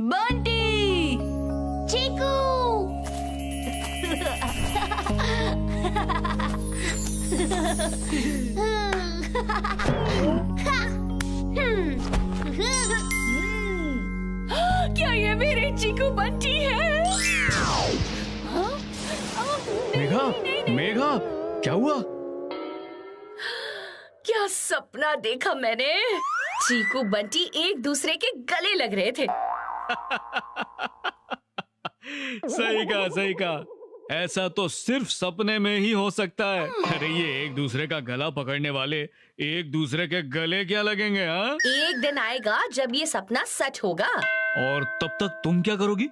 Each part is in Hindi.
बंटी, चीकू। क्या ये मेरे चीकू बंटी है? मेघा, मेघा, क्या हुआ? क्या सपना देखा मैंने? चीकू बंटी एक दूसरे के गले लग रहे थे। सही कहा, सही कहा। ऐसा तो सिर्फ सपने में ही हो सकता है। अरे ये एक दूसरे का गला पकड़ने वाले एक दूसरे के गले क्या लगेंगे? हाँ, एक दिन आएगा जब ये सपना सच होगा। और तब तक तुम क्या करोगी?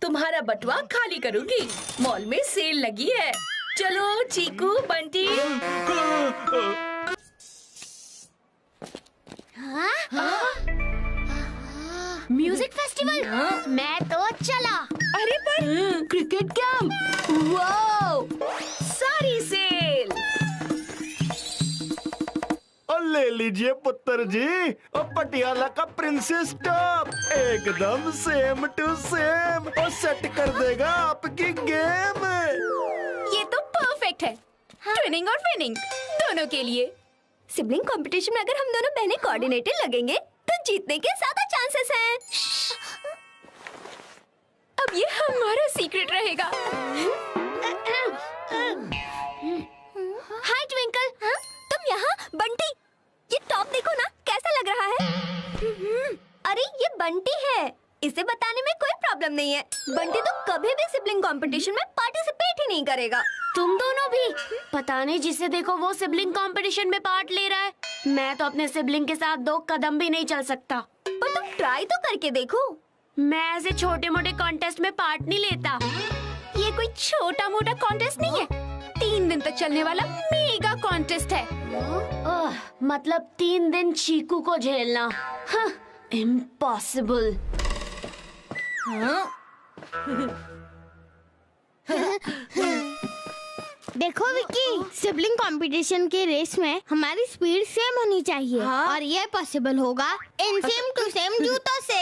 तुम्हारा बटुआ खाली करूंगी। मॉल में सेल लगी है। चलो चीकू बंटी। Music festival. मैं तो चला। अरे पर क्रिकेट कैंप, वाओ, सारी सेल। और ले लीजिए पुत्र जी, और पटियाला का प्रिंसेस टॉप एकदम सेम टू सेम, और सेट कर देगा आपकी गेम। ये तो परफेक्ट है। ट्विनिंग और विनिंग दोनों के लिए। सिबलिंग कंपटीशन में अगर हम दोनों बहनें कोऑर्डिनेटेड लगेंगे तो जीतने के ज्यादा चांसेस हैं। अब ये हमारा सीक्रेट रहेगा। हाय ट्विंकल, तुम यहाँ? बंटी, ये टॉप देखो ना, कैसा लग रहा है? अरे ये बंटी है, इसे बताने में कोई प्रॉब्लम नहीं है। बंटी तो कभी भी सिबलिंग कंपटीशन में पार्टिसिपेट ही नहीं करेगा। तुम दोनों भी? पता नहीं, जिसे देखो वो सिबलिंग कंपटीशन में पार्ट ले रहा है। मैं तो अपने सिबलिंग के साथ 2 कदम भी नहीं चल सकता। पर तुम ट्राई तो करके देखो। मैं ऐसे छोटे मोटे कॉन्टेस्ट में पार्ट नहीं लेता। ये कोई छोटा मोटा कॉन्टेस्ट नहीं है, 3 दिन तक चलने वाला मेगा कॉन्टेस्ट है। मतलब 3 दिन चीकू को झेलना, इम्पॉसिबल। देखो विक्की, सिबलिंग कंपटीशन के रेस में हमारी स्पीड सेम होनी चाहिए। और ये पॉसिबल होगा इन सेम टू सेम जूतों से।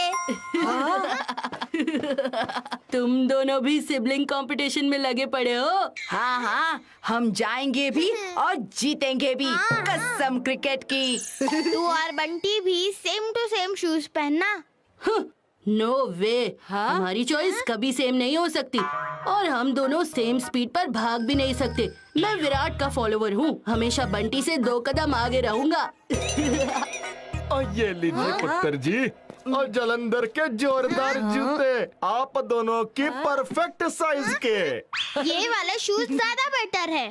तुम दोनों भी सिबलिंग कंपटीशन में लगे पड़े हो? हाँ हाँ, हम जाएंगे भी और जीतेंगे भी, कसम क्रिकेट की। तू और बंटी भी सेम टू सेम शूज पहनना। नो वे, हमारी चॉइस कभी सेम नहीं हो सकती, और हम दोनों सेम स्पीड पर भाग भी नहीं सकते। मैं विराट का फॉलोवर हूँ, हमेशा बंटी से 2 कदम आगे रहूंगा। और ये लीजिए पुत्र जी, और जलंधर के जोरदार जूते, आप दोनों की परफेक्ट साइज के। ये वाला शूज ज्यादा बेटर है।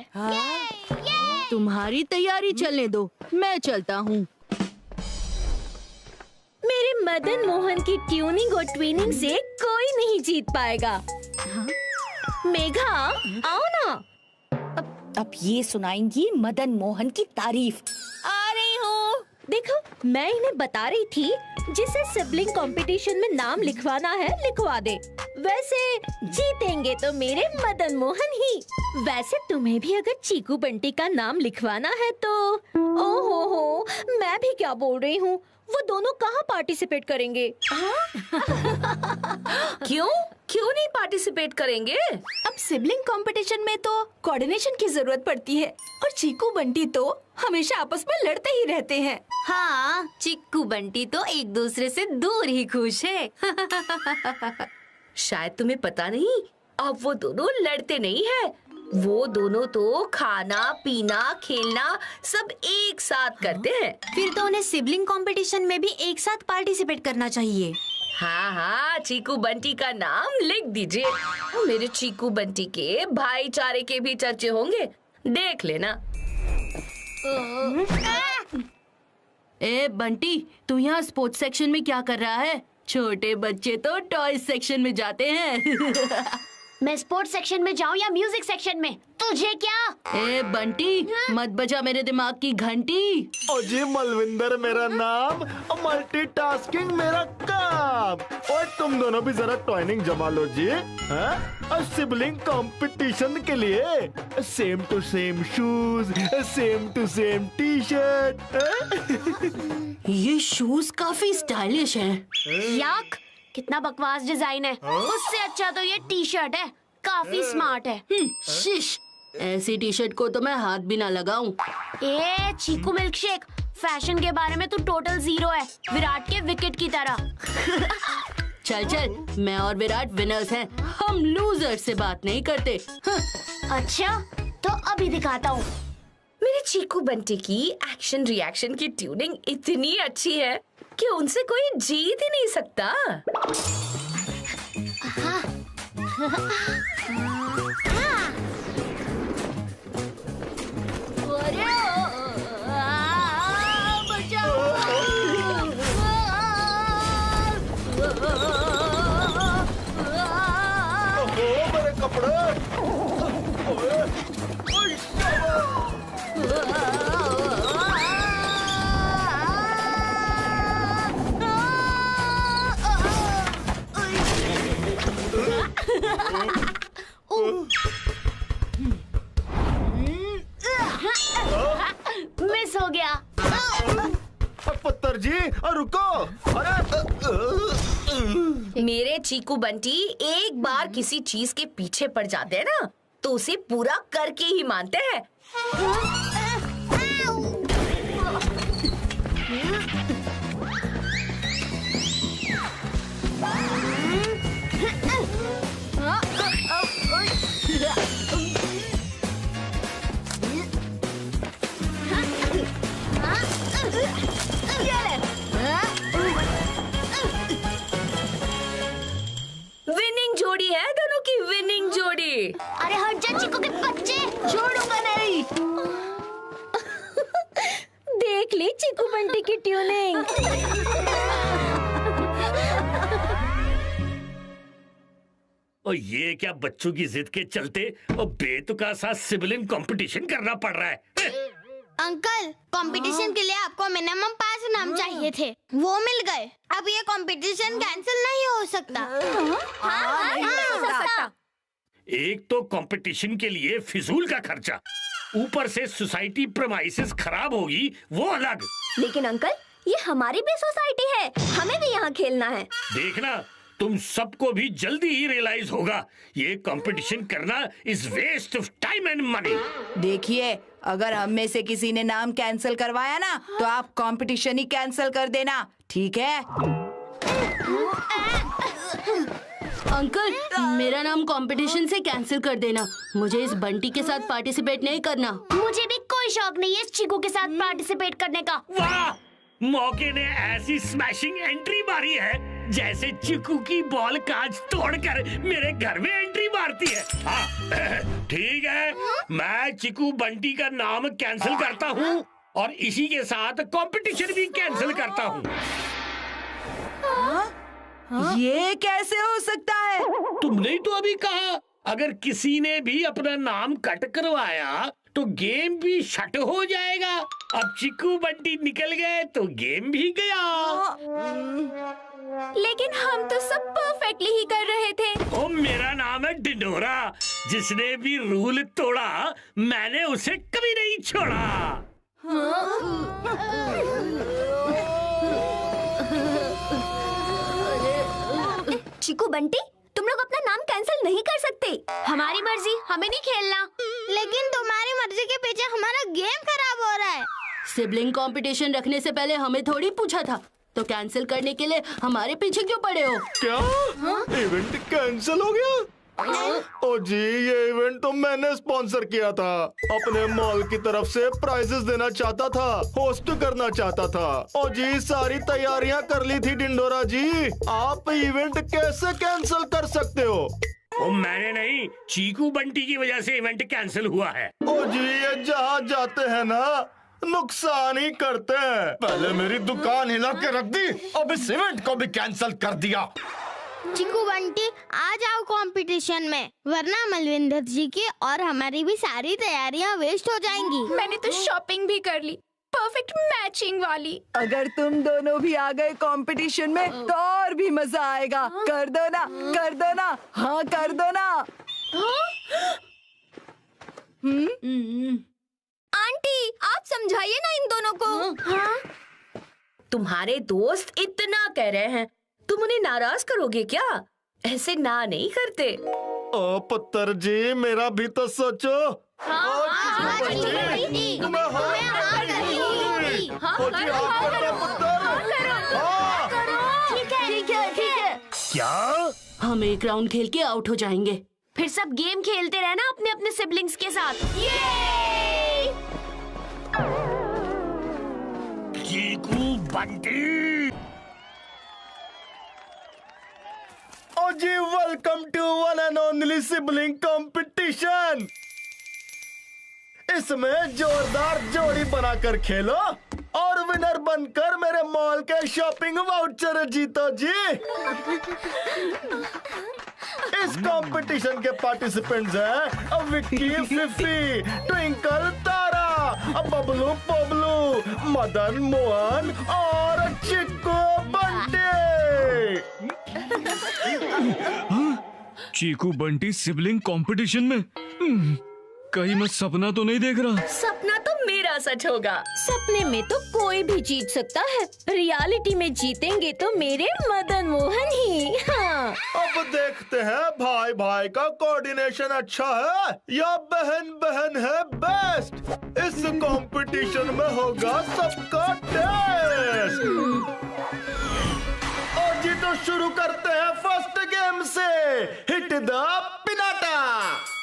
तुम्हारी तैयारी चलने दो, मैं चलता हूँ। मेरे मदन मोहन की ट्यूनिंग और ट्विनिंग से कोई नहीं जीत पाएगा। मेघा, आओ ना। अब ये सुनाएंगी मदन मोहन की तारीफ। आ रही हूँ। देखो, मैं इन्हें बता रही थी, जिसे सिबलिंग कंपटीशन में नाम लिखवाना है लिखवा दे। वैसे जीतेंगे तो मेरे मदन मोहन ही। वैसे तुम्हें भी अगर चीकू बंटी का नाम लिखवाना है तो ओहो, मैं भी क्या बोल रही हूँ, वो दोनों कहाँ पार्टिसिपेट करेंगे? क्यों नहीं पार्टिसिपेट करेंगे? अब सिबलिंग कंपटीशन में तो कोऑर्डिनेशन की जरूरत पड़ती है, और चीकू बंटी तो हमेशा आपस में लड़ते ही रहते हैं। हाँ, चिक्कू बंटी तो एक दूसरे से दूर ही खुश है। शायद तुम्हें पता नहीं, अब वो दोनों लड़ते नहीं है। वो दोनों तो खाना पीना खेलना सब एक साथ करते हैं। फिर तो उन्हें सिबलिंग कंपटीशन में भी एक साथ पार्टिसिपेट करना चाहिए। हाँ हाँ, चीकू बंटी का नाम लिख दीजिए। मेरे चीकू बंटी के भाईचारे के भी चर्चे होंगे, देख लेना। ए बंटी, तू यहाँ स्पोर्ट्स सेक्शन में क्या कर रहा है? छोटे बच्चे तो टॉय सेक्शन में जाते हैं। मैं स्पोर्ट्स सेक्शन में जाऊं या म्यूजिक सेक्शन में, तुझे क्या? ए बंटी, मत बजा मेरे दिमाग की घंटी। ओ जी मलविंदर मेरा नाम, मल्टीटास्किंग मेरा काम। और तुम दोनों भी जरा ट्वाइनिंग जमा लो जी। सिबलिंग कंपटीशन के लिए same to same shoes, same to same T shirt. ये शूज काफी स्टाइलिश हैं। याक, कितना बकवास डिजाइन है। उससे अच्छा तो ये टी शर्ट है, काफी स्मार्ट है। शिश, ऐसी टी शर्ट को तो मैं हाथ भी ना लगाऊं। ए चीकू मिल्कशेक, फैशन के बारे में तू टोटल जीरो है, विराट के विकेट की तरह। चल चल, मैं और विराट विनर्स हैं, हम लूजर से बात नहीं करते। अच्छा, तो अभी दिखाता हूँ। मेरे चीकू बंटी की एक्शन रिएक्शन की ट्यूनिंग इतनी अच्छी है कि उनसे कोई जीत ही नहीं सकता। मेरे कपड़े। मिस हो गया। पुत्र जी रुको। अरे मेरे चीकू बंटी एक बार किसी चीज के पीछे पड़ जाते हैं ना, तो उसे पूरा करके ही मानते हैं। विनिंग जोड़ी है दोनों की, विनिंग जोड़ी। अरे हट जा चिकू के बच्चे, छोड़ूंगा नहीं। देख ली चीकू बंटी की ट्यूनिंग। और ये क्या बच्चों की जिद के चलते और बेतुका सा सिबलिंग कंपटीशन करना पड़ रहा है। अंकल, कंपटीशन के लिए आपको मिनिमम 5 इनाम चाहिए थे, वो मिल गए। अब ये कंपटीशन कैंसिल नहीं हो सकता। हाँ, नहीं हो सकता। एक तो कंपटीशन के लिए फिजूल का खर्चा, ऊपर से सोसाइटी प्रेमाइसेस खराब होगी, वो अलग। लेकिन अंकल, ये हमारी भी सोसाइटी है, हमें भी यहाँ खेलना है। देखना, तुम सबको भी जल्दी ही रियलाइज होगा, ये कंपटीशन करना is waste of time and money. देखिए, अगर हम में से किसी ने नाम कैंसिल करवाया ना, तो आप कंपटीशन ही कैंसिल कर देना, ठीक है? अंकल, मेरा नाम कंपटीशन से कैंसिल कर देना। मुझे इस बंटी के साथ पार्टिसिपेट नहीं करना। मुझे भी कोई शौक नहीं है इस चिकू के साथ पार्टिसिपेट करने का। वाह, मौके ने ऐसी स्मैशिंग एंट्री मारी है जैसे चिकू की बॉल कांच तोड़कर मेरे घर में एंट्री मारती है। हाँ, ठीक है, मैं चिकू बंटी का नाम कैंसिल करता हूँ और इसी के साथ कंपटीशन भी कैंसिल करता हूँ। ये कैसे हो सकता है? तुमने ही तो अभी कहा, अगर किसी ने भी अपना नाम कट करवाया तो गेम भी शट हो जाएगा। अब चिकू बंटी निकल गए तो गेम भी गया। लेकिन हम तो सब परफेक्टली ही कर रहे थे। ओ, मेरा नाम है डिंडोरा, जिसने भी रूल तोड़ा मैंने उसे कभी नहीं छोड़ा। चिकू बंटी, तुम लोग अपना नाम कैंसिल नहीं कर सकते। हमारी मर्जी, हमें नहीं खेलना। लेकिन तुम्हारी मर्जी के पीछे हमारा गेम खराब हो रहा है। सिबलिंग कंपटीशन रखने से पहले हमें थोड़ी पूछा था, तो कैंसिल करने के लिए हमारे पीछे क्यों पड़े हो? क्या इवेंट कैंसिल हो गया? ओ जी, ये इवेंट तो मैंने स्पॉन्सर किया था, अपने मॉल की तरफ से प्राइजेस देना चाहता था, होस्ट करना चाहता था। ओ जी, सारी तैयारियां कर ली थी डिंडोरा जी, आप इवेंट कैसे कैंसिल कर सकते हो? ओ, मैंने नहीं, चीकू बंटी की वजह से इवेंट कैंसिल हुआ है। ओ जी, ये जहाँ जाते हैं ना नुकसान ही करते हैं। पहले मेरी दुकान हिला के रख दी, अब इस इवेंट को भी कैंसिल कर दिया। चिकू बंटी आ जाओ कंपटीशन में, वरना मलविंदर जी की और हमारी भी सारी तैयारियां वेस्ट हो जाएंगी। मैंने तो शॉपिंग भी कर ली, परफेक्ट मैचिंग वाली। अगर तुम दोनों भी आ गए कंपटीशन में तो और भी मजा आएगा। कर दो ना, कर दो ना, हाँ कर दो ना। आंटी आप समझाइए ना इन दोनों को। हाँ? तुम्हारे दोस्त इतना कह रहे हैं, तुम उन्हें नाराज करोगे क्या? ऐसे ना नहीं करते। ओ पुत्र जी, मेरा भी तो सोचो। क्या हम एक राउंड खेल के आउट हो जाएंगे, फिर सब गेम खेलते रहना अपने अपने सिबलिंग्स के साथ। चीकू बंटी। ओ जी, welcome to one and only sibling competition. इसमें जोरदार जोड़ी बनाकर खेलो और विनर बनकर मेरे मॉल के शॉपिंग वाउचर जीतो जी। इस कंपटीशन के पार्टिसिपेंट्स हैं विक्की, फिफी, ट्विंकल, तारा, बबलू, पोबलू, मदन मोहन और चिक्कू बंटी। चीकू बंटी सिबलिंग कंपटीशन में? कहीं मैं सपना तो नहीं देख रहा? सपना तो मेरा सच होगा। सपने में तो कोई भी जीत सकता है, रियलिटी में जीतेंगे तो मेरे मदन मोहन ही। हाँ। अब देखते हैं भाई भाई का कोऑर्डिनेशन अच्छा है या बहन बहन है बेस्ट। इस कंपटीशन में होगा सबका टेस्ट। और जी तो शुरू करते हैं फर्स्ट गेम से। Hit the piñata.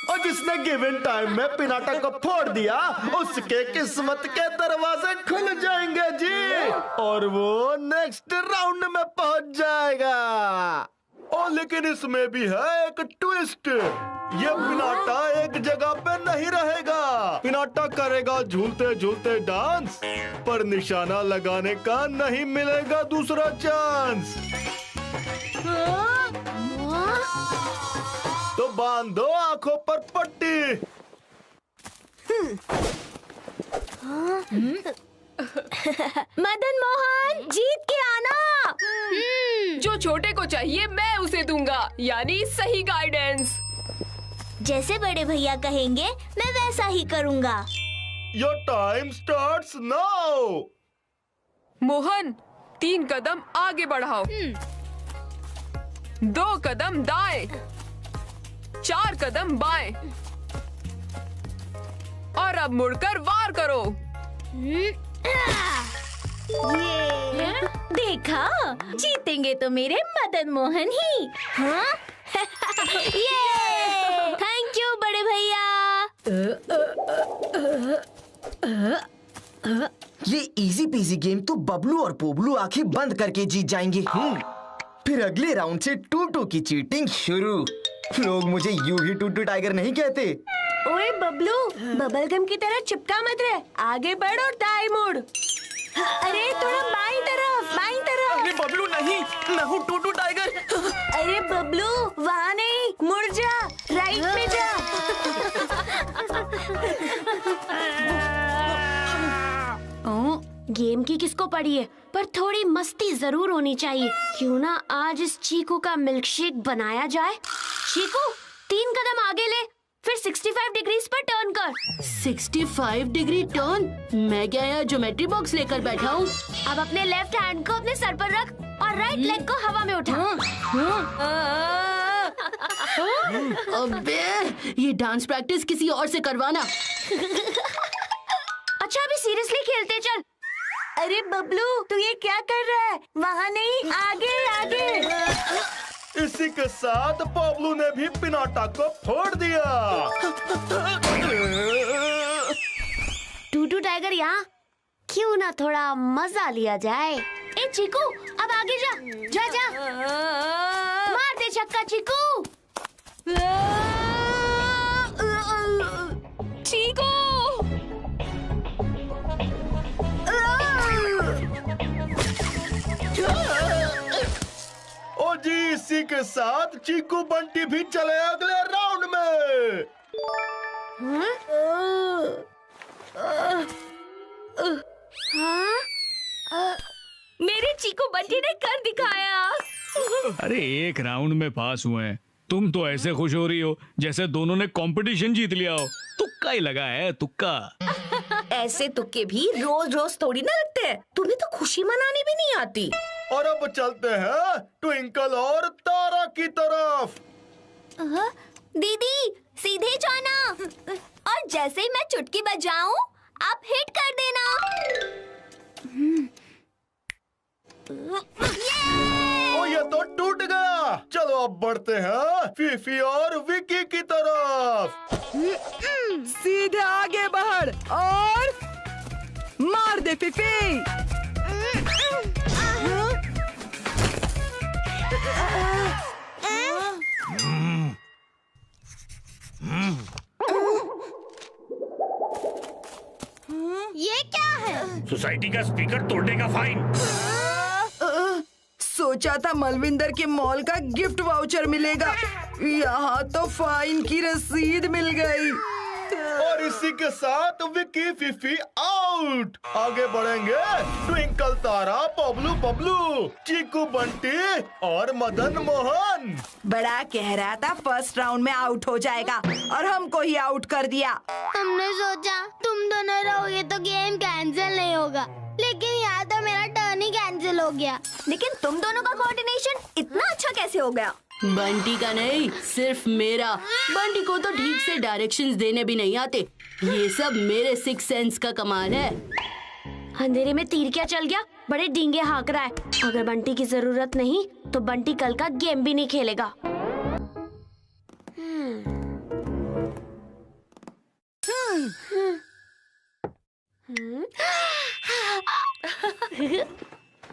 और जिसने गिवन टाइम में पिनाटा को फोड़ दिया उसके किस्मत के दरवाजे खुल जाएंगे जी, और वो नेक्स्ट राउंड में पहुंच जाएगा। और लेकिन इसमें भी है एक ट्विस्ट। ये पिनाटा एक जगह पे नहीं रहेगा। पिनाटा करेगा झूलते झूलते डांस, पर निशाना लगाने का नहीं मिलेगा दूसरा चांस। तो बांध दो आंखों पर पट्टी। मदन मोहन जीत के आना। जो छोटे को चाहिए मैं उसे दूंगा, यानी सही गाइडेंस। जैसे बड़े भैया कहेंगे मैं वैसा ही करूँगा। Your time starts now. Mohan 3 कदम आगे बढ़ाओ, 2 कदम दाएं, 4 कदम बाएं, और अब मुड़कर वार करो। देखा, जीतेंगे तो मेरे मदन मोहन ही। हाँ? ये थैंक यू बड़े भैया। ये इजी पीजी गेम तो बबलू और पोबलू आंखें बंद करके जीत जाएंगे। फिर अगले राउंड से टूटू की चीटिंग शुरू। लोग मुझे यूं ही टूटू टाइगर नहीं कहते। ओए बबलू, बबल गम की तरह चिपका मत रहे, आगे बढ़ और दाएं मुड़। अरे थोड़ा बाईं तरफ, बाईं तरफ। अरे बबलू नहीं, मैं हूँ टूटू टाइगर। अरे बबलू वहाँ नहीं, मुड़ जा, राइट में जा। गेम की किसको पड़ी है, पर थोड़ी मस्ती जरूर होनी चाहिए। क्यों ना आज इस चीकू का मिल्क शेक बनाया जाए। चीकू 3 कदम आगे ले, फिर 65 डिग्रीज पर टर्न कर। 65 डिग्री टर्न? मैं क्या यार ज्योमेट्री बॉक्स लेकर बैठा हूँ। अब अपने लेफ्ट हैंड को अपने सर पर रख और राइट लेग को हवा में उठा। अबे ये डांस प्रैक्टिस किसी और से करवाना। अच्छा अभी सीरियसली खेलते चल। अरे बबलू तू ये क्या कर रहा है? वहाँ नहीं, आगे आगे। इसी के साथ पोबलू ने भी पिनाटा को फोड़ दिया। टूटू टाइगर यहाँ, क्यों ना थोड़ा मजा लिया जाए। ए चीकू अब आगे जा, जा जा, मार दे छक्का चीकू। चीकू ओ जी, इसी के साथ चीकू बंटी भी चले अगले राउंड में। मेरे चीकू बंटी ने कर दिखाया। अरे एक राउंड में पास हुए हैं। तुम तो ऐसे खुश हो रही हो जैसे दोनों ने कंपटीशन जीत लिया हो। तुक्का ही लगा है, तुक्का। ऐसे तुक्के भी रोज रोज थोड़ी ना लगते हैं। तुम्हें तो खुशी मनानी भी नहीं आती। और अब चलते हैं ट्विंकल और तारा की तरफ। दीदी सीधे जाना और जैसे ही मैं चुटकी बजाऊं आप हिट कर देना। ओ ये तो टूट गया। चलो अब बढ़ते हैं फीफी और विकी की तरफ। सीधे आगे बढ़ और मार दे फीफी। ये क्या है? सोसाइटी का स्पीकर तोड़ने का फाइन। सोचा था मलविंदर के मॉल का गिफ्ट वाउचर मिलेगा, यहाँ तो फाइन की रसीद मिल गई। और इसी के साथ विकी फीफी आउट। आगे बढ़ेंगे ट्विंकल तारा, बबलू बबलू, चीकू बंटी और मदन मोहन। बड़ा कह रहा था फर्स्ट राउंड में आउट हो जाएगा और हमको ही आउट कर दिया। हमने सोचा तुम दोनों रहोगे तो गेम कैंसिल नहीं होगा, लेकिन यहाँ तो मेरा टर्न ही कैंसिल हो गया। लेकिन तुम दोनों का कोऑर्डिनेशन इतना अच्छा कैसे हो गया? बंटी का नहीं, सिर्फ मेरा। बंटी को तो ठीक से डायरेक्शंस देने भी नहीं आते। ये सब मेरे सिक्स सेंस का कमाल है। अंधेरे में तीर क्या चल गया, बड़े डींगे हाँक रहा है। अगर बंटी की जरूरत नहीं तो बंटी कल का गेम भी नहीं खेलेगा।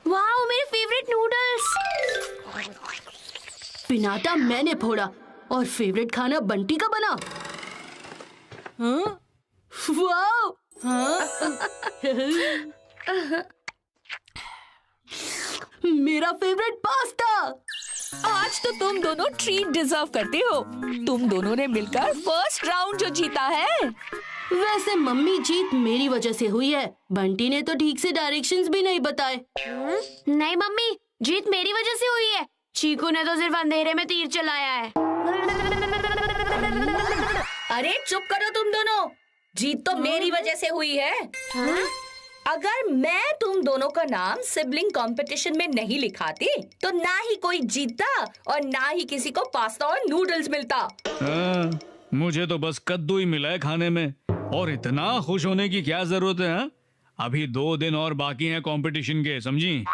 वाह, मेरे फेवरेट नूडल्स। पिनाटा मैंने फोड़ा और फेवरेट खाना बंटी का बना। वाह! मेरा फेवरेट पास्ता। आज तो तुम दोनों ट्रीट डिजर्व करते हो। तुम दोनों ने मिलकर फर्स्ट राउंड जो जीता है। वैसे मम्मी, जीत मेरी वजह से हुई है। बंटी ने तो ठीक से डायरेक्शंस भी नहीं बताए। नहीं मम्मी, जीत मेरी वजह से हुई है। चीकू ने तो सिर्फ अंधेरे में तीर चलाया है। अरे चुप करो तुम दोनों। जीत तो मेरी वजह से हुई है। अगर मैं तुम दोनों का नाम सिबलिंग कंपटीशन में नहीं लिखाती तो ना ही कोई जीतता और ना ही किसी को पास्ता और नूडल्स मिलता। मुझे तो बस कद्दू ही मिला है खाने में, और इतना खुश होने की क्या जरूरत है? अभी 2 दिन और बाकी हैं कंपटीशन के, समझी?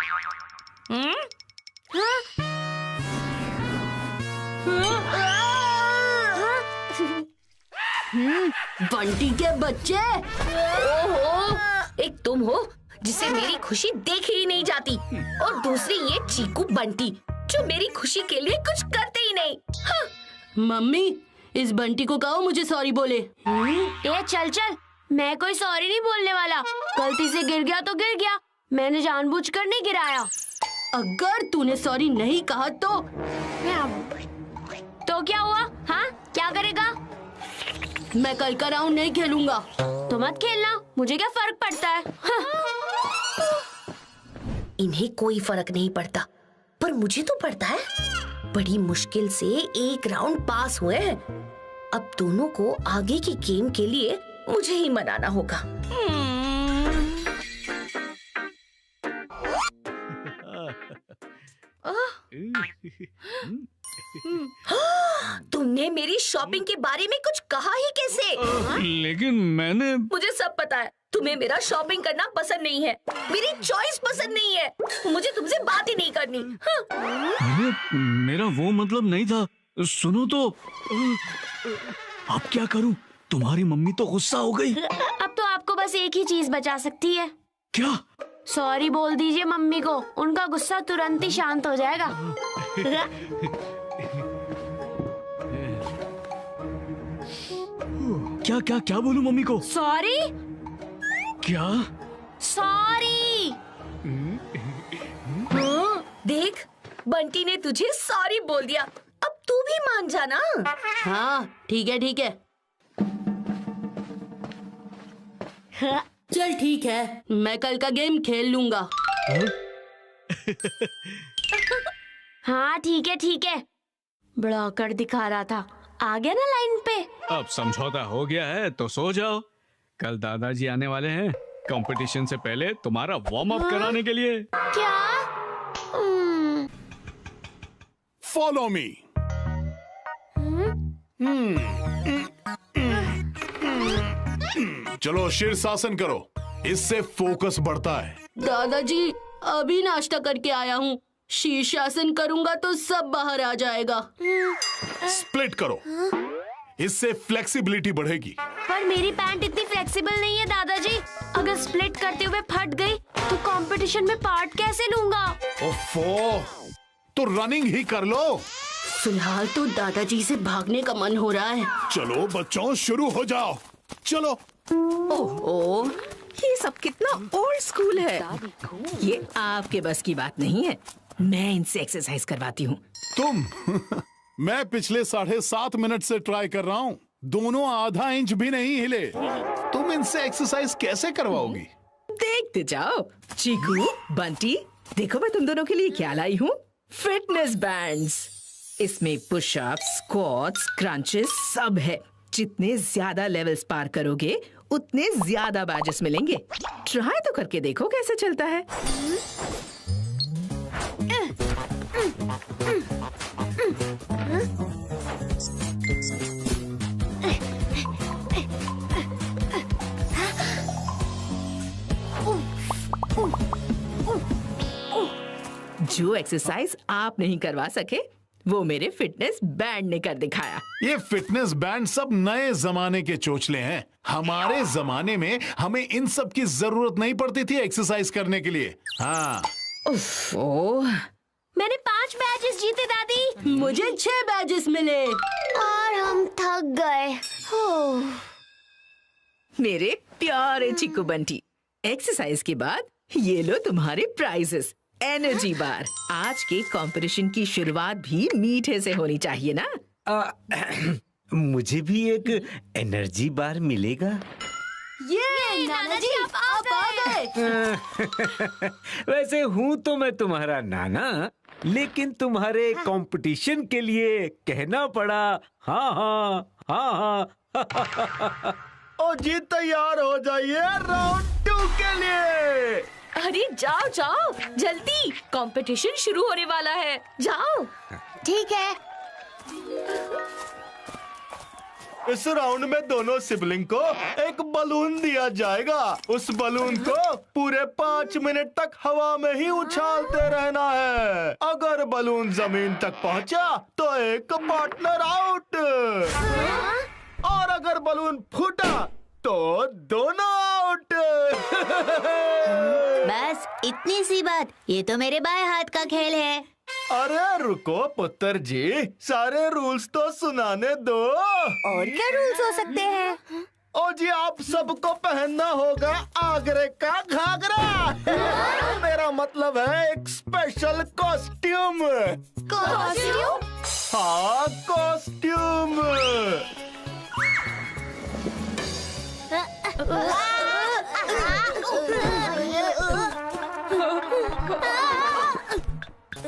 बंटी के बच्चे। ओहो, एक तुम हो जिसे मेरी खुशी देखी ही नहीं जाती, और दूसरी ये चीकू बंटी जो मेरी खुशी के लिए कुछ करते ही नहीं। हाँ। मम्मी, इस बंटी को कहो मुझे सॉरी बोले। ये चल चल, मैं कोई सॉरी नहीं बोलने वाला। गलती से गिर गया तो गिर गया, मैंने जानबूझकर नहीं गिराया। अगर तूने सॉरी नहीं कहा तो क्या हुआ? हाँ, क्या करेगा? मैं कल का राउंड नहीं खेलूंगा। तो मत खेलना, मुझे क्या फर्क पड़ता है? हाँ। इन्हें कोई फर्क नहीं पड़ता, पर मुझे तो पड़ता है। बड़ी मुश्किल से एक राउंड पास हुए हैं। अब दोनों को आगे की गेम के लिए मुझे ही मनाना होगा। तुमने मेरी शॉपिंग के बारे में कुछ कहा ही कैसे? लेकिन मैंने... मुझे सब पता है। तुम्हें मेरा शॉपिंग करना पसंद नहीं है, मेरी चॉइस पसंद नहीं है, मुझे तुमसे बात ही नहीं करनी। हाँ। मेरा वो मतलब नहीं था। सुनो तो, अब क्या करूं? तुम्हारी मम्मी तो गुस्सा हो गई। अब तो आपको बस एक ही चीज बचा सकती है। क्या? सॉरी बोल दीजिए मम्मी को, उनका गुस्सा तुरंत ही शांत हो जाएगा। क्या क्या क्या बोलूं मम्मी को? सॉरी। क्या? सॉरी। देख, बंटी ने तुझे सॉरी बोल दिया, अब तू भी मान जाना। हाँ ठीक है ठीक है। चल ठीक है, मैं कल का गेम खेल लूंगा। हाँ ठीक है। बड़ा कर दिखा रहा था, आ गया ना लाइन पे। अब समझौता हो गया है तो सो जाओ। कल दादाजी आने वाले हैं कंपटीशन से पहले तुम्हारा वार्म अप कराने के लिए। क्या? Follow me. चलो शीर्षासन करो, इससे फोकस बढ़ता है। दादाजी अभी नाश्ता करके आया हूँ, शीर्षासन करूंगा तो सब बाहर आ जाएगा। स्प्लिट करो, इससे फ्लेक्सिबिलिटी बढ़ेगी। पर मेरी पैंट इतनी फ्लेक्सिबल नहीं है दादाजी, अगर स्प्लिट करते हुए फट गई तो कंपटीशन में पार्ट कैसे लूंगा? ओफो, तो रनिंग ही कर लो। फिलहाल तो दादाजी से भागने का मन हो रहा है। चलो बच्चों शुरू हो जाओ, चलो। ओह, ये सब कितना ओल्ड स्कूल है। ये आपके बस की बात नहीं है, मैं इनसे एक्सरसाइज करवाती हूँ। तुम मैं पिछले 7.5 मिनट से ट्राई कर रहा हूँ, दोनों आधा इंच भी नहीं हिले। तुम इनसे एक्सरसाइज कैसे करवाओगी? देखते जाओ। चीकू, बंटी, देखो मैं तुम दोनों के लिए क्या लाई हूँ। Fitness bands. इसमें पुशअप, स्क्वाट्स, क्रंचेस सब है। जितने ज्यादा लेवल्स पार करोगे उतने ज्यादा बैजेस मिलेंगे। ट्राई तो करके देखो कैसे चलता है। जो एक्सरसाइज आप नहीं करवा सके वो मेरे फिटनेस बैंड ने कर दिखाया। ये फिटनेस बैंड सब नए जमाने के चोचले हैं। हमारे जमाने में हमें इन सब की जरूरत नहीं पड़ती थी एक्सरसाइज करने के लिए। हाँ। मैंने 5 बैजेस जीते दादी। मुझे 6 बैजेस मिले और हम थक गए। मेरे प्यारे चिक्कू बंटी, एक्सरसाइज के बाद ये लो तुम्हारे प्राइजेस। Energy bar. आज के कंपटीशन की शुरुआत भी मीठे से होनी चाहिए ना। मुझे भी एक एनर्जी बार मिलेगा? ये नाना जी आप आ गए। वैसे हूँ तो मैं तुम्हारा नाना, लेकिन तुम्हारे कंपटीशन के लिए कहना पड़ा हाँ हाँ हाँ हाँ। ओ जी तैयार हो जाइए राउंड 2 के लिए। अरे जाओ जाओ जल्दी, कंपटीशन शुरू होने वाला है, जाओ। ठीक है। इस राउंड में दोनों सिबलिंग को एक बलून दिया जाएगा। उस बलून को पूरे 5 मिनट तक हवा में ही उछालते रहना है। अगर बलून जमीन तक पहुंचा तो एक पार्टनर आउट, और अगर बलून फूटा तो दोनों आउट। बस इतनी सी बात, ये तो मेरे बाएं हाथ का खेल है। अरे रुको पुत्र जी, सारे रूल्स तो सुनाने दो। और क्या रूल्स हो सकते हैं? ओ जी आप सबको पहनना होगा आगरे का घाघरा। मेरा मतलब है एक स्पेशल कॉस्ट्यूम। कॉस्ट्यूम? हाँ कॉस्ट्यूम।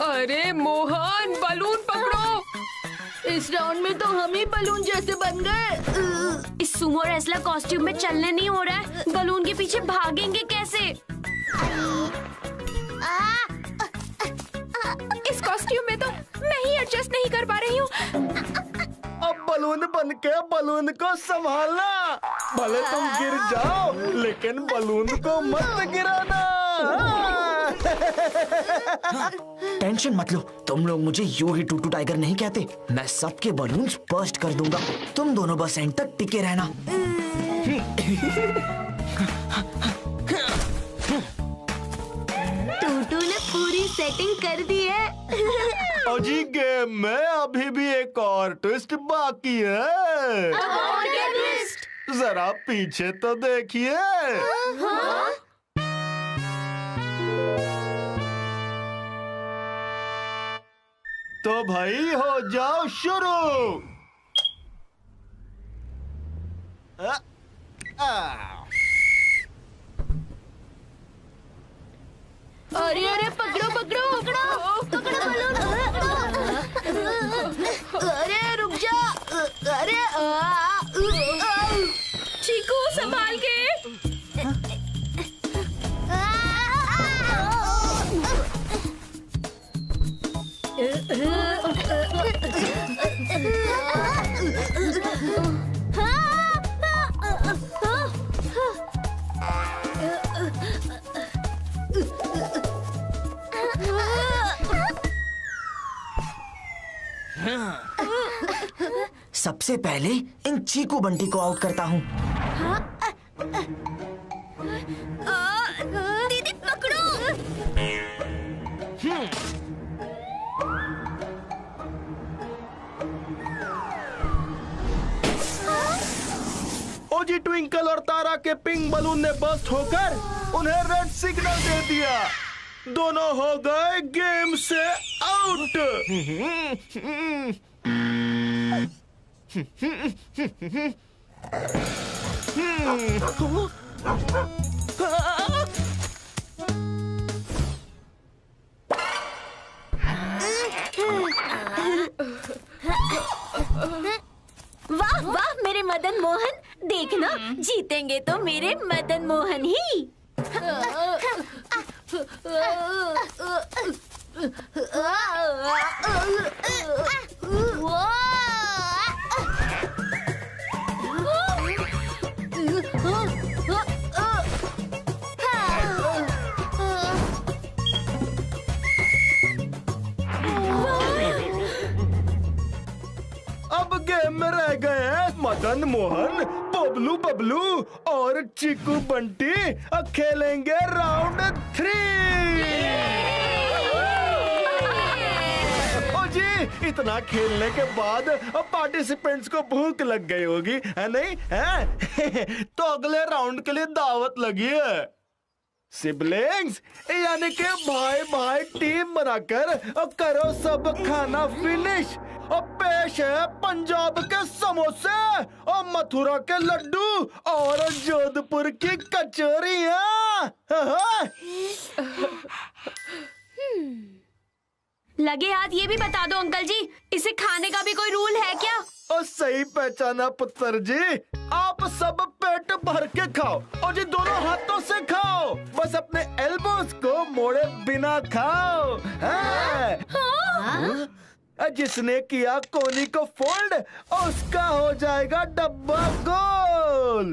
अरे मोहन, बलून पकड़ो। इस राउंड में तो हम ही बलून जैसे बन गए। इस सुमो रेसलर कॉस्ट्यूम में चलने नहीं हो रहा है, बलून के पीछे भागेंगे कैसे? इस कॉस्ट्यूम में तो मैं ही एडजस्ट नहीं कर पा रही हूँ। अब बलून बन के बलून को संभालना। भले तुम गिर जाओ लेकिन बलून को मत गिराना। टेंशन मत लो, तुम लोग मुझे यूही टूटू टाइगर नहीं कहते। मैं सबके बलून्स बर्स्ट कर दूंगा। तुम दोनों बस एंड तक टिके रहना। टूटू ने पूरी सेटिंग कर दी है। अजी गेम में अभी भी एक और ट्विस्ट बाकी है। और क्या ट्विस्ट? जरा पीछे तो देखिए। तो भाई हो जाओ शुरू। अरे अरे पकड़ो पकड़ो पकड़ो पकड़ो बलून। अरे रुक जा। अरे चीकू संभाल के। सबसे पहले इन चीकू बंटी को आउट करता हूँ। दीदी पकड़ो। ओ जी, ट्विंकल और तारा के पिंक बलून ने बस्ट होकर उन्हें रेड सिग्नल दे दिया। दोनों हो गए गेम से आउट। वाह वाह मेरे मदन मोहन, देखना जीतेंगे तो मेरे मदन मोहन ही। अब गेम में रह गए हैं मदन मोहन, बबलू बबलू और चीकू बंटी। अब खेलेंगे राउंड 3। ओ जी, इतना खेलने के बाद अब पार्टिसिपेंट्स को भूख लग गई होगी, है नहीं है? तो अगले राउंड के लिए दावत लगी है। सिबलिंग्स यानी कि भाई भाई टीम बनाकर और करो सब खाना फिनिश। और पेश है पंजाब के समोसे और मथुरा के लड्डू और जोधपुर की कचौरियाँ। लगे हाथ ये भी बता दो अंकल जी, इसे खाने का भी कोई रूल है क्या? और सही पहचाना पुत्र जी, आप सब पेट भर के खाओ और जी दोनों हाथों से खाओ, बस अपने एल्बोस को मोड़े बिना खाओ। जिसने किया कोनी को फोल्ड उसका हो जाएगा डब्बा गोल।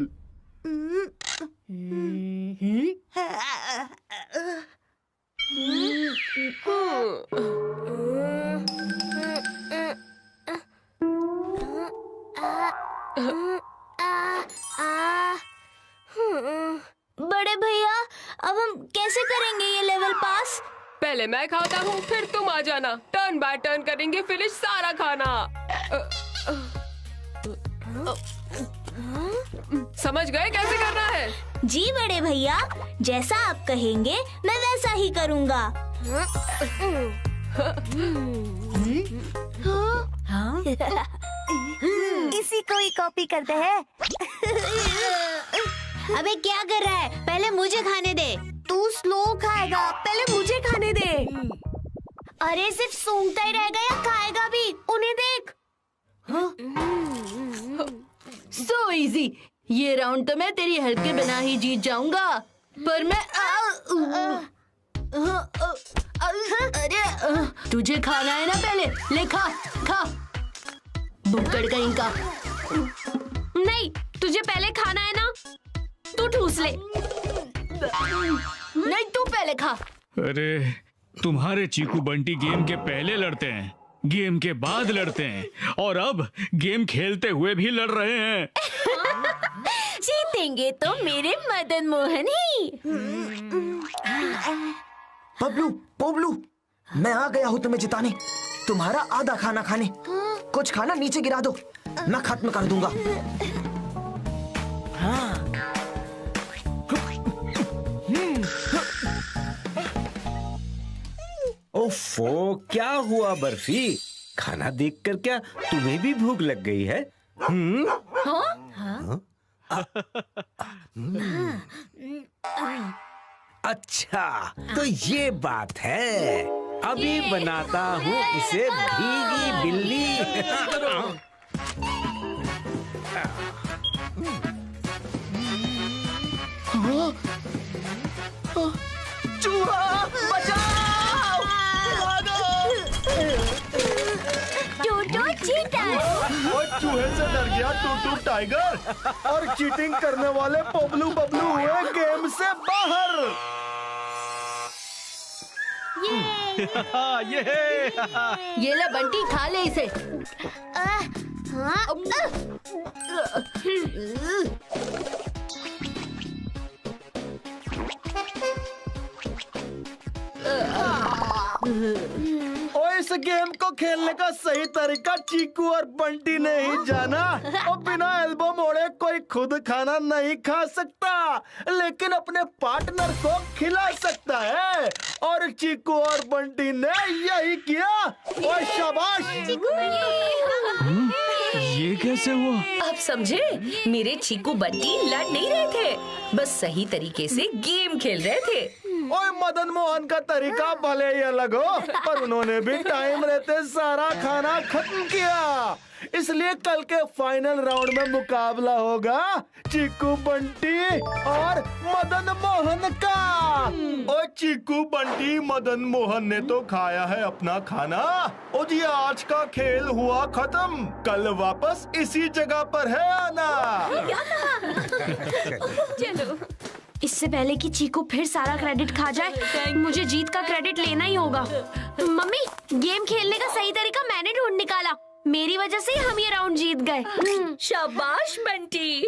बड़े भैया, अब हम कैसे करेंगे ये लेवल पास? पहले मैं खाता हूँ, फिर तुम आ जाना। टर्न बाय टर्न करेंगे फिनिश सारा खाना। समझ गए कैसे करना है? जी बड़े भैया, जैसा आप कहेंगे मैं वैसा ही करूँगा। इसी को ही कॉपी करते हैं। अबे क्या कर रहा है? पहले मुझे खाने दे। तू स्लो खाएगा, पहले मुझे खाने दे। अरे सिर्फ सूंघता ही रहेगा या खाएगा भी? उन्हें देख। सो इजी, ये राउंड तो मैं तेरी हेल्प के बिना ही जीत जाऊंगा, पर मैं अरे तुझे खाना है ना, पहले ले खा खा, बुक्कड़ कहीं का। नहीं, तुझे पहले खाना है ना, तू ठूस ले। नहीं, तू पहले खा। अरे तुम्हारे चीकू बंटी गेम के पहले लड़ते हैं, गेम के बाद लड़ते हैं, और अब गेम खेलते हुए भी लड़ रहे हैं। जीतेंगे तो मेरे मदन मोहन ही। बबलू पोबलू, मैं आ गया हूँ तुम्हें जिताने। तुम्हारा आधा खाना खाने, कुछ खाना नीचे गिरा दो, मैं खत्म कर दूंगा। हाँ। ओफो, क्या हुआ बर्फी? खाना देखकर क्या तुम्हें भी भूख लग गई है? अच्छा, तो ये बात है। अभी बनाता हूँ इसे भीगी बिल्ली। चूहा बचाओ! टूटू चीटर। और चूहे से डर गया टूटू टाइगर और चीटिंग करने वाले पोबलू बबलू हुए गेम से बाहर। ये ले बंटी, खा ले इसे। और इस गेम को खेलने का सही तरीका चीकू और बंटी ने ही जाना। और बिना एल्बो मोड़े कोई खुद खाना नहीं खा सकता, लेकिन अपने पार्टनर को खिला सकता है। और चीकू और बंटी ने यही किया। और शाबाश। ये कैसे हुआ? आप समझे? मेरे चीकू बंटी लड़ नहीं रहे थे, बस सही तरीके से गेम खेल रहे थे। और मदन मोहन का तरीका भले ही अलग हो, पर उन्होंने भी टाइम रहते सारा खाना खत्म किया। इसलिए कल के फाइनल राउंड में मुकाबला होगा चीकू बंटी और मदन मोहन का। और चीकू बंटी मदन मोहन ने तो खाया है अपना खाना। और जी आज का खेल हुआ खत्म। कल वापस इसी जगह पर है आना। चलो। इससे पहले कि चीकू फिर सारा क्रेडिट खा जाए, मुझे जीत का क्रेडिट लेना ही होगा। मम्मी, गेम खेलने का सही तरीका मैंने ढूंढ निकाला। मेरी वजह से हम ये राउंड जीत गए। शाबाश बंटी।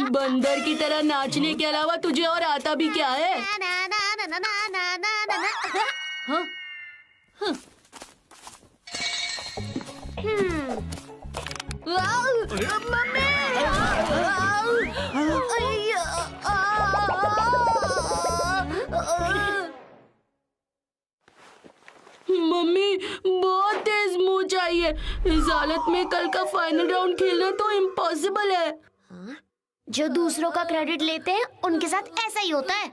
बंदर की तरह नाचने के अलावा तुझे और आता भी क्या है? हाँ? हाँ? मम्मी, बहुत तेज मुंह चाहिए। इस हालत में कल का फाइनल राउंड खेलना तो इम्पॉसिबल है। जो दूसरों का क्रेडिट लेते हैं उनके साथ ऐसा ही होता है।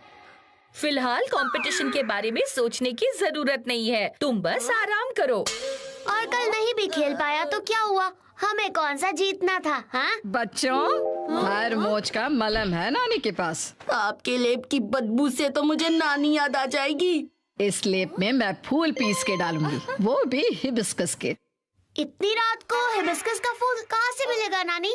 फिलहाल कंपटीशन के बारे में सोचने की जरूरत नहीं है, तुम बस आराम करो। और कल नहीं भी खेल पाया तो क्या हुआ? हमें कौन सा जीतना था? हाँ बच्चों, हर मोच का मलहम है नानी के पास। आपके लेप की बदबू से तो मुझे नानी याद आ जाएगी। इस लेप में मैं फूल पीस के डालूंगी, वो भी हिबिस्कस के। इतनी रात को हिबिस्कस का फूल कहाँ से मिलेगा नानी?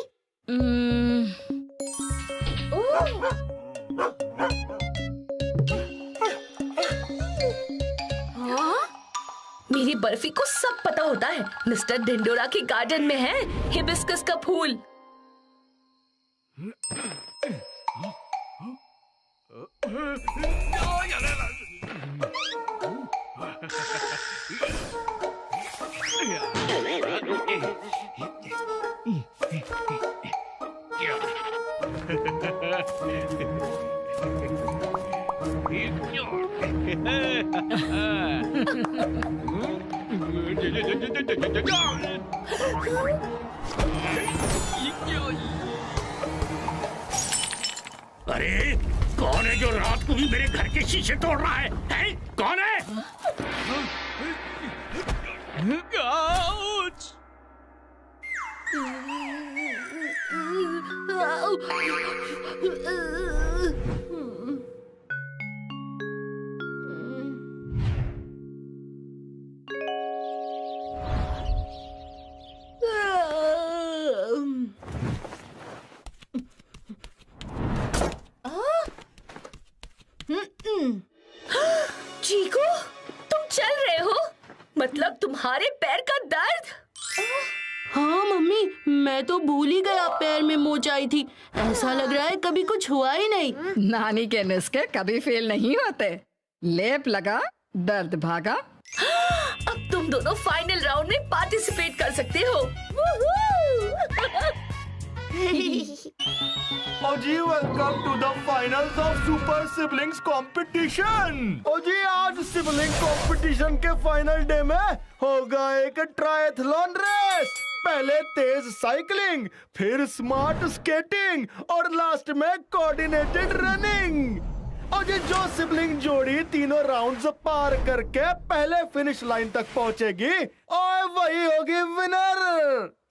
मेरी बर्फी को सब पता होता है। मिस्टर ढिंडोरा के गार्डन में है हिबिस्कस का फूल। अरे कौन है जो रात को भी मेरे घर के शीशे तोड़ रहा है? हैं? कौन है? चीकू, तुम चल रहे हो? मतलब तुम्हारे पैर का दर्द? हाँ मम्मी, मैं तो भूल ही गया पैर में मोच आई थी। ऐसा लग रहा है कभी कुछ हुआ ही नहीं। नानी के नुस्खे कभी फेल नहीं होते। लेप लगा, दर्द भागा। अब तुम दोनों फाइनल राउंड में पार्टिसिपेट कर सकते हो। ओ जी welcome to the finals of super siblings competition. ओ जी आज सिबलिंग कंपटीशन के फाइनल डे में होगा एक ट्रायथलॉन रेस। पहले तेज साइकिलिंग, फिर स्मार्ट स्केटिंग और लास्ट में कोऑर्डिनेटेड रनिंग। और ये जो सिबलिंग जोड़ी तीनों राउंड्स पार करके पहले फिनिश लाइन तक पहुंचेगी और वही होगी विनर।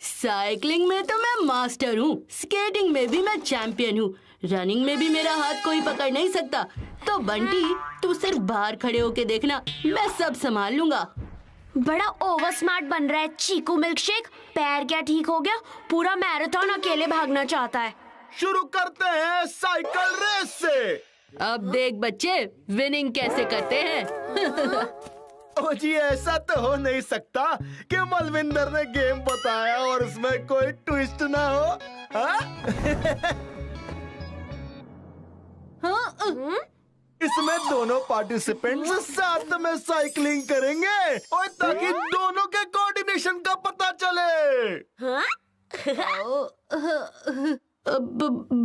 साइकिलिंग में तो मैं मास्टर हूँ, स्केटिंग में भी मैं चैंपियन हूँ, रनिंग में भी मेरा हाथ कोई पकड़ नहीं सकता। तो बंटी तू सिर्फ बाहर खड़े होके देखना, मैं सब संभाल लूंगा। बड़ा ओवर स्मार्ट बन रहा है चीकू मिल्कशेक। पैर क्या ठीक हो गया, पूरा मैराथन अकेले भागना चाहता है। शुरू करते हैं साइकिल रेस से। अब देख बच्चे विनिंग कैसे करते हैं। ओ जी ऐसा तो हो नहीं सकता कि मलविंदर ने गेम बताया और उसमें कोई ट्विस्ट ना हो। इसमें दोनों पार्टिसिपेंट्स साथ में साइकिलिंग करेंगे और ताकि दोनों के कोऑर्डिनेशन का पता चले।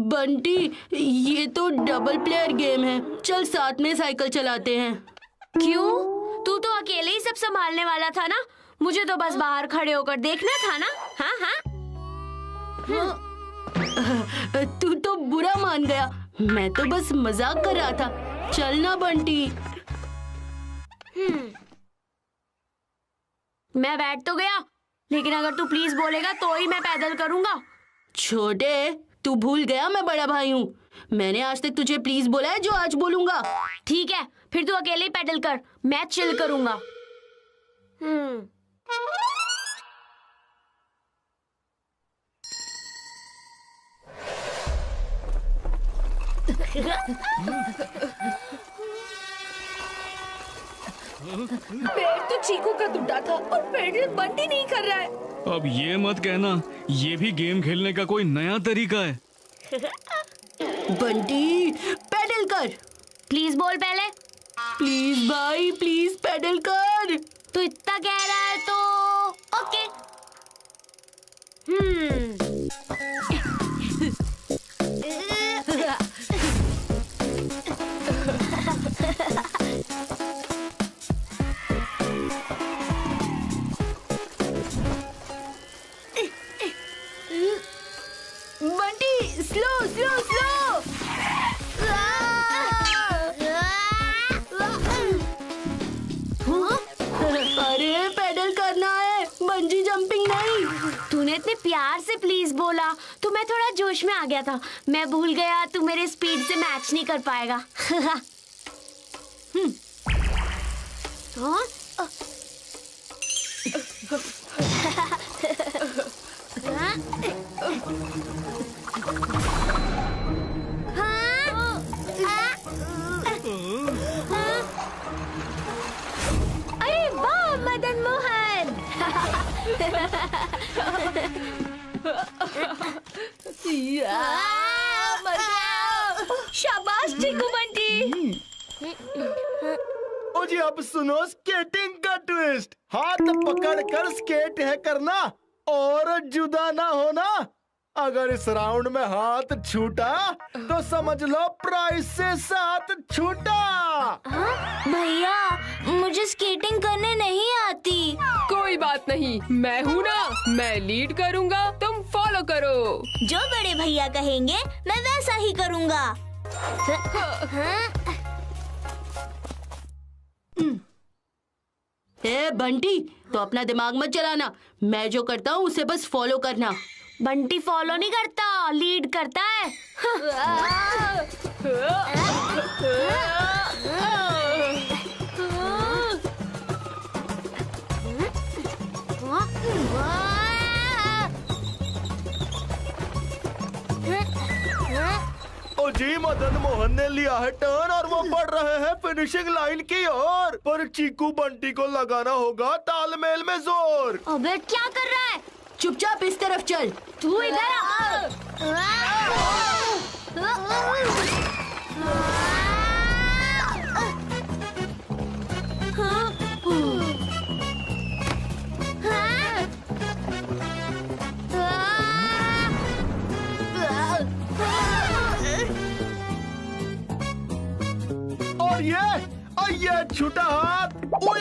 बंटी ये तो डबल प्लेयर गेम है, चल साथ में साइकिल चलाते हैं। क्यों? तू तो अकेले ही सब संभालने वाला था ना, मुझे तो बस बाहर खड़े होकर देखना था ना। हाँ हाँ तू तो बुरा मान गया, मैं तो बस मजाक कर रहा था। चल ना बंटी। मैं बैठ तो गया, लेकिन अगर तू प्लीज बोलेगा तो ही मैं पैदल करूंगा। छोटे तू भूल गया मैं बड़ा भाई हूँ, मैंने आज तक तुझे प्लीज बोला है जो आज बोलूंगा। ठीक है फिर तू अकेले ही पैडल कर, मैं चिल करूंगा। पैर तो चीकू का टूटा था और पैडल बंटी नहीं कर रहा है। अब ये मत कहना ये भी गेम खेलने का कोई नया तरीका है। बंटी पैडल कर। प्लीज बोल पहले। प्लीज भाई प्लीज पैडल कर। तू इतना कह रहा है तो okay. Bunty slow slow slow. अरे पैडल करना है, बंजी जंपिंग नहीं। तूने इतने प्यार से प्लीज बोला तो मैं थोड़ा जोश में आ गया था। मैं भूल गया तू मेरे स्पीड से मैच नहीं कर पाएगा। अरे वाह मदन मोहन। शाबाश चीकू बंटी। ओ जी अब सुनो स्केटिंग का ट्विस्ट। हाथ पकड़ कर स्केट है करना और जुदा ना होना। अगर इस राउंड में हाथ छूटा तो समझ लो प्राइस से साथ छूटा। भैया मुझे स्केटिंग करने नहीं आती। कोई बात नहीं, मैं हूँ ना, मैं लीड करूँगा, तुम फॉलो करो। जो बड़े भैया कहेंगे मैं वैसा ही करूँगा। ए बंटी तो अपना दिमाग मत चलाना, मैं जो करता हूँ उसे बस फॉलो करना। बंटी फॉलो नहीं करता, लीड करता है। ओ जी मदन मोहन ने लिया है टर्न और वो बढ़ रहे हैं फिनिशिंग लाइन की ओर। पर चीकू बंटी को लगाना होगा तालमेल में जोर। अबे क्या कर रहा है? चुपचाप इस तरफ चल। तू इधर आ। और ये छूटा हाथ। ओए!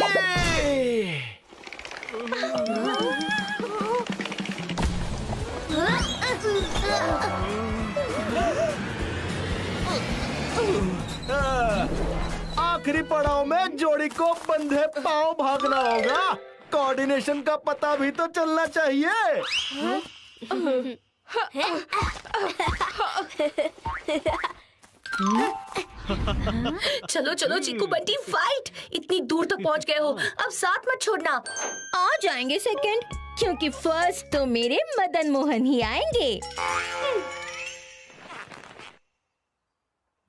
आखिरी पड़ाव में जोड़ी को बंधे पांव भागना होगा। कोऑर्डिनेशन का पता भी तो चलना चाहिए। चलो चलो चीकू बंटी फाइट। इतनी दूर तक पहुंच गए हो, अब साथ मत छोड़ना। आ जाएंगे सेकंड, क्योंकि फर्स्ट तो मेरे मदन मोहन ही आएंगे।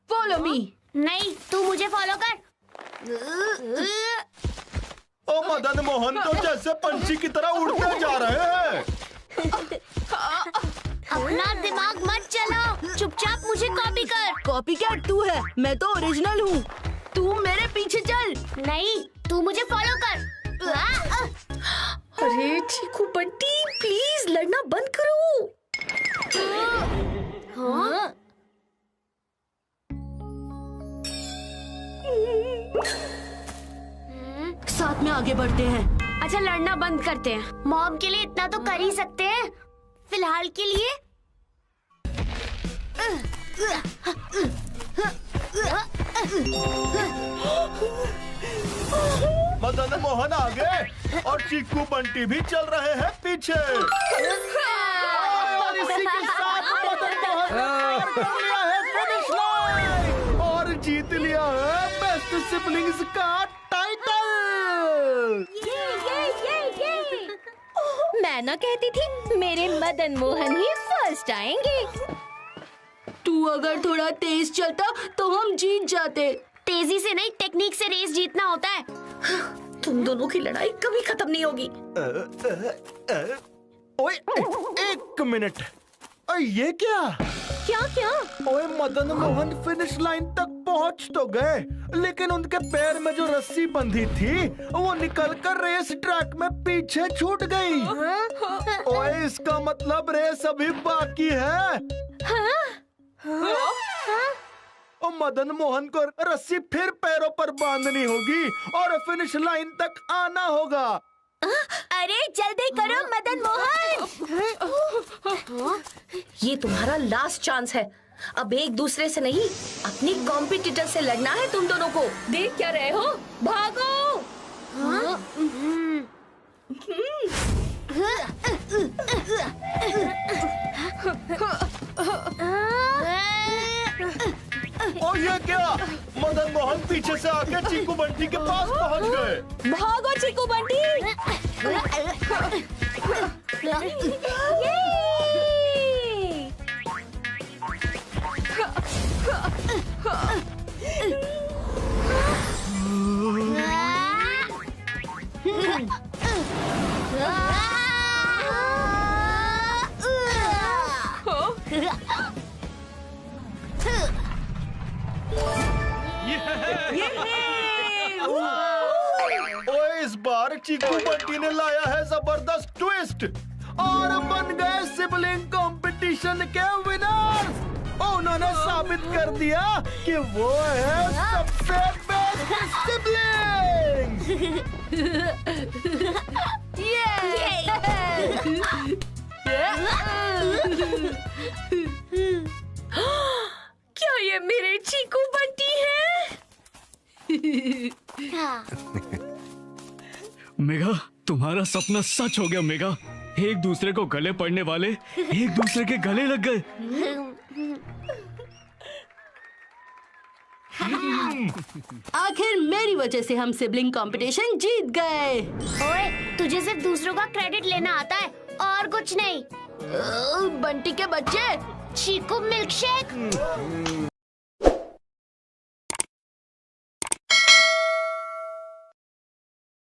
Follow me. नहीं, तू मुझे फॉलो कर। ओ मदन मोहन तो जैसे पंछी की तरह उड़ते जा रहे हैं। अपना दिमाग मत चलाओ, चुपचाप मुझे कॉपी कर। कॉपीकैट तू है, मैं तो ओरिजिनल हूँ। तू मेरे पीछे चल। नहीं, तू मुझे फॉलो कर। अरे चीकू बंटी प्लीज लड़ना बंद करो। हाँ? साथ में आगे बढ़ते हैं। अच्छा, लड़ना बंद करते हैं। मॉम के लिए इतना तो कर ही सकते हैं। फिलहाल के लिए मदन मोहन आगे और चीकू बंटी भी चल रहे हैं पीछे। और इसी के साथ मदन मोहन ने पार कर लिया है फिनिश लाइन और जीत लिया है बेस्ट सिबलिंग्स का टाइटल। मैं ना कहती थी मेरे मदन मोहन ही फर्स्ट आएंगे। तू अगर थोड़ा तेज चलता तो हम जीत जाते। तेजी से नहीं, टेक्निक से रेस जीतना होता है। तुम दोनों की लड़ाई कभी खत्म नहीं होगी। ओए, एक मिनट। ये क्या? क्या? ओए मदन मोहन फिनिश लाइन तक पहुंच तो गए, लेकिन उनके पैर में जो रस्सी बंधी थी वो निकलकर रेस ट्रैक में पीछे छूट गई। ओए इसका मतलब रेस अभी बाकी है। और मदन मोहन को रस्सी फिर पैरों पर बांधनी होगी और फिनिश लाइन तक आना होगा। अरे जल्दी करो मदन मोहन। ये तुम्हारा लास्ट चांस है। अब एक दूसरे से नहीं, अपनी कॉम्पिटिटर से लड़ना है तुम दोनों को। देख क्या रहे हो, भागो। और ये क्या? मदन मोहन पीछे से आके चीकू बंटी के पास पहुंच गए। भागो चीकू बंटी। ओए इस बार चीकू बंटी ने लाया है जबरदस्त ट्विस्ट और बन गए सिबलिंग कंपटीशन के विनर्स। उन्होंने साबित कर दिया कि वो है सबसे बेस्ट सिबलिंग। क्या ये मेरे चीकू बंटी है? मेघा, तुम्हारा सपना सच हो गया। मेघा, एक दूसरे को गले पड़ने वाले एक दूसरे के गले लग गए। आखिर मेरी वजह से हम सिबलिंग कंपटीशन जीत गए। ओए, तुझे सिर्फ दूसरों का क्रेडिट लेना आता है और कुछ नहीं। बंटी के बच्चे, चीकू मिल्कशेक।